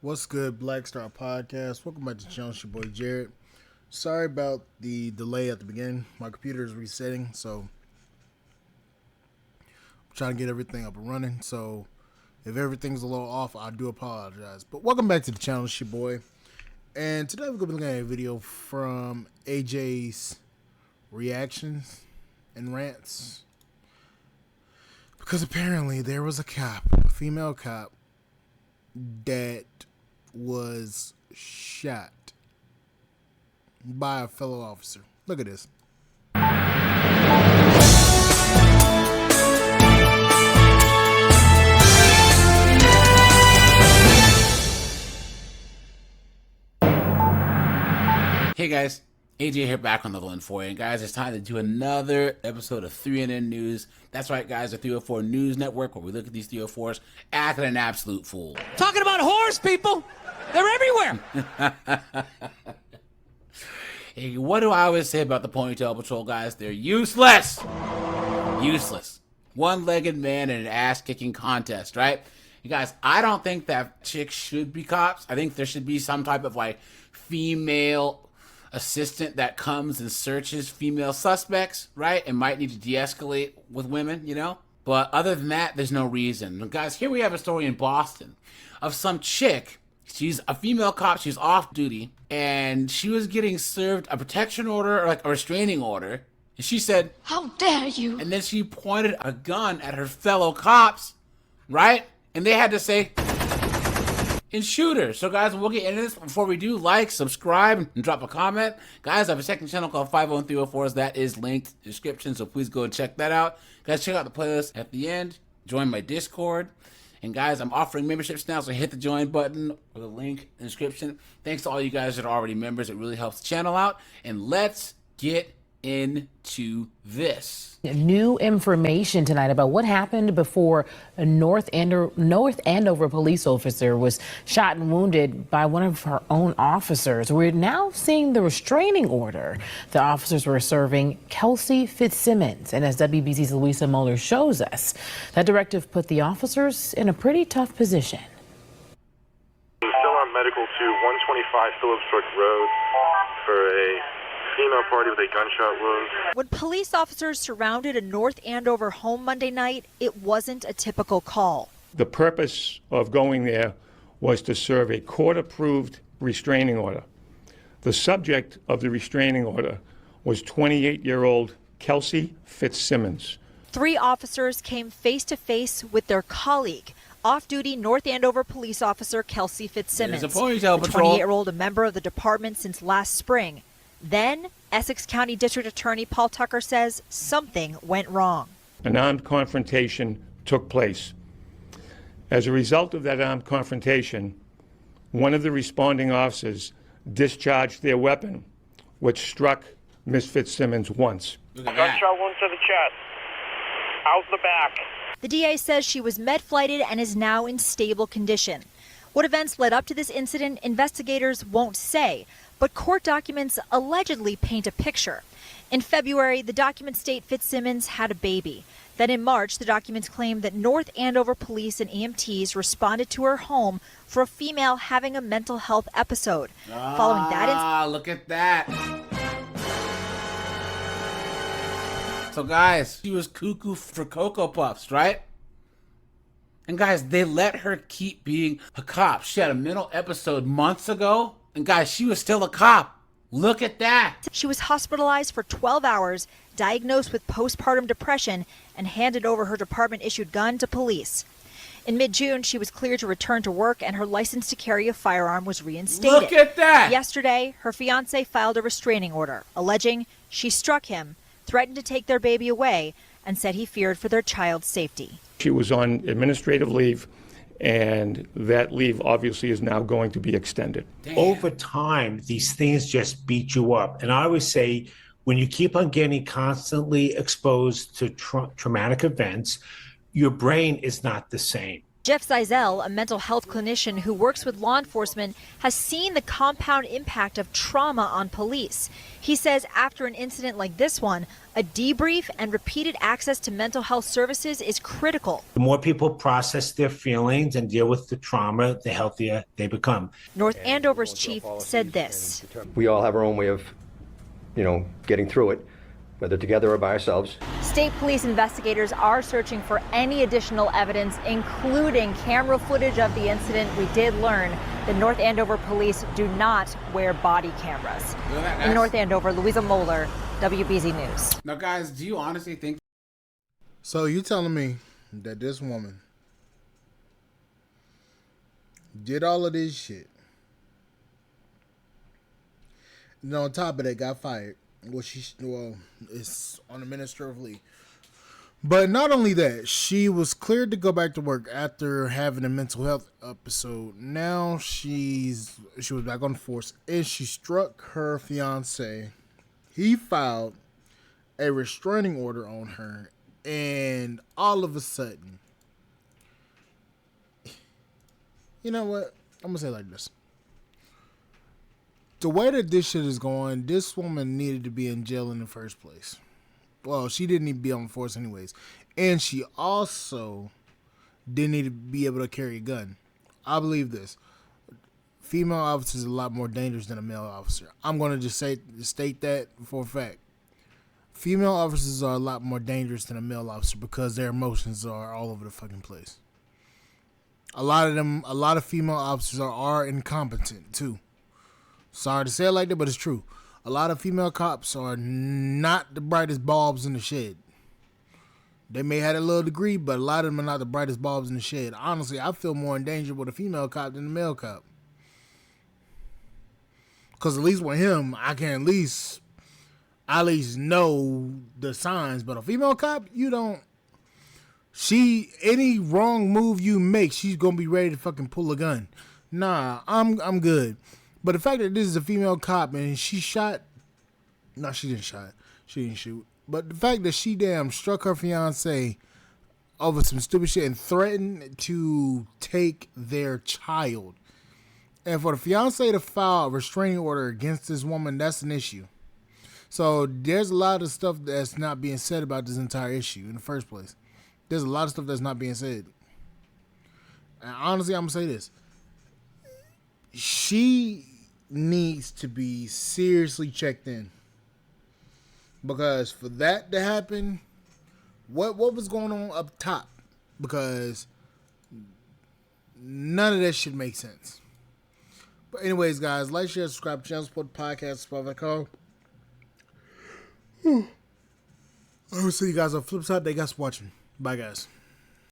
What's good, Black Star Podcast? Welcome back to the channel. It's your boy Jared. Sorry about the delay at the beginning. My computer is resetting, so I'm trying to get everything up and running. So if everything's a little off, I do apologize. But welcome back to the channel. It's your boy. And today we're going to be looking at a video from AJ's reactions and rants. Because apparently there was a female cop, that was shot by a fellow officer. Look at this. Hey guys, AJ here back on the one for you. And guys, it's time to do another episode of 3NN News. That's right, guys, the 304 News Network, where we look at these 304s acting an absolute fool. Talking about whores, people! They're everywhere! Hey, what do I always say about the Ponytail Patrol, guys? They're useless! Useless. One-legged man in an ass-kicking contest, right? You guys, I don't think that chicks should be cops. I think there should be some type of, female assistant that comes and searches female suspects, right? And might need to de-escalate with women, you know? But other than that, there's no reason. And guys, here we have a story in Boston of some chick. She's a female cop. She's off duty, and she was getting served a protection order, or like a restraining order. And she said, "How dare you?" And then she pointed a gun at her fellow cops, right? And they had to say, and shoot her. So guys, we'll get into this. Before we do, like, subscribe, and drop a comment. Guys, I have a second channel called 50304s that is linked in the description, so please go and check that out. Guys, check out the playlist at the end. Join my Discord. And guys, I'm offering memberships now, so hit the join button or the link in the description. Thanks to all you guys that are already members. It really helps the channel out. And let's get into this. New information tonight about what happened before a North Andover police officer was shot and wounded by one of her own officers. We're now seeing the restraining order the officers were serving Kelsey Fitzsimmons. And as WBC's Louisa Mueller shows us, that directive put the officers in a pretty tough position. Still on medical to 125 Phillips Brook Road for a female party with a gunshot wound. When police officers surrounded a North Andover home Monday night, it wasn't a typical call. The purpose of going there was to serve a court-approved restraining order. The subject of the restraining order was 28-year-old Kelsey Fitzsimmons. 3 officers came face-to-face with their colleague, off-duty North Andover police officer Kelsey Fitzsimmons. There's a Ponytail The Patrol. 28-year-old, a member of the department since last spring. Then, Essex County District Attorney Paul Tucker says something went wrong. An armed confrontation took place. As a result of that armed confrontation, one of the responding officers discharged their weapon, which struck Ms. Fitzsimmons once. Gunshot wound to the chest. Out the back. The DA says she was med-flighted and is now in stable condition. What events led up to this incident, investigators won't say, but court documents allegedly paint a picture. In February, the documents state Fitzsimmons had a baby. Then in March, the documents claim that North Andover police and EMTs responded to her home for a female having a mental health episode. Following that look at that. So guys, she was cuckoo for Cocoa Puffs, right? And guys, they let her keep being a cop. She had a mental episode months ago. And guys, she was still a cop. Look at that. she was hospitalized for 12 hours, diagnosed with postpartum depression, and handed over her department-issued gun to police. In mid-June, she was cleared to return to work, and her license to carry a firearm was reinstated. Look at that. Yesterday, her fiancé filed a restraining order, alleging she struck him, threatened to take their baby away, and said he feared for their child's safety. She was on administrative leave, and that leave obviously is now going to be extended. Over time, these things just beat you up. And I always say, when you keep on getting constantly exposed to traumatic events, your brain is not the same. Jeff Zeisel, a mental health clinician who works with law enforcement, has seen the compound impact of trauma on police. He says after an incident like this one, a debrief and repeated access to mental health services is critical. The more people process their feelings and deal with the trauma, the healthier they become. North Andover's chief said this. We all have our own way of, getting through it, whether together or by ourselves. State police investigators are searching for any additional evidence, including camera footage of the incident. We did learn that North Andover police do not wear body cameras. In North Andover, Louisa Moeller, WBZ News. Now, guys, do you honestly think? So you telling me that this woman did all of this shit, and on top of that got fired? Well, it's on the minister of leave. But not only that, she was cleared to go back to work after having a mental health episode. Now she was back on the force, and she struck her fiance. He filed a restraining order on her, and all of a sudden, you know what? I'm gonna say it like this. The way that this shit is going, this woman needed to be in jail in the first place. Well, she didn't need to be on the force anyways. And she also didn't need to be able to carry a gun. I believe this. Female officers are a lot more dangerous than a male officer. I'm going to just state that for a fact. Female officers are a lot more dangerous than a male officer because their emotions are all over the fucking place. A lot of female officers are incompetent too. Sorry to say it like that, but it's true. A lot of female cops are not the brightest bulbs in the shed. They may have a little degree, but a lot of them are not the brightest bulbs in the shed. Honestly, I feel more in danger with a female cop than a male cop. Because at least with him, I can at least know the signs. But a female cop, you don't. Any wrong move you make, she's going to be ready to fucking pull a gun. Nah, I'm good. But the fact that this is a female cop and she shot, no, she didn't shoot. But the fact that she struck her fiance over some stupid shit and threatened to take their child. And for the fiance to file a restraining order against this woman, that's an issue. So there's a lot of stuff that's not being said about this entire issue in the first place. There's a lot of stuff that's not being said. And honestly, I'm going to say this. She needs to be seriously checked in. Because for that to happen, what was going on up top? Because none of that shit makes sense. But anyways, guys, like, share, subscribe to the channel, support the podcast, Spotify. I will see you guys on the flip side. Thank you guys for watching. Bye, guys.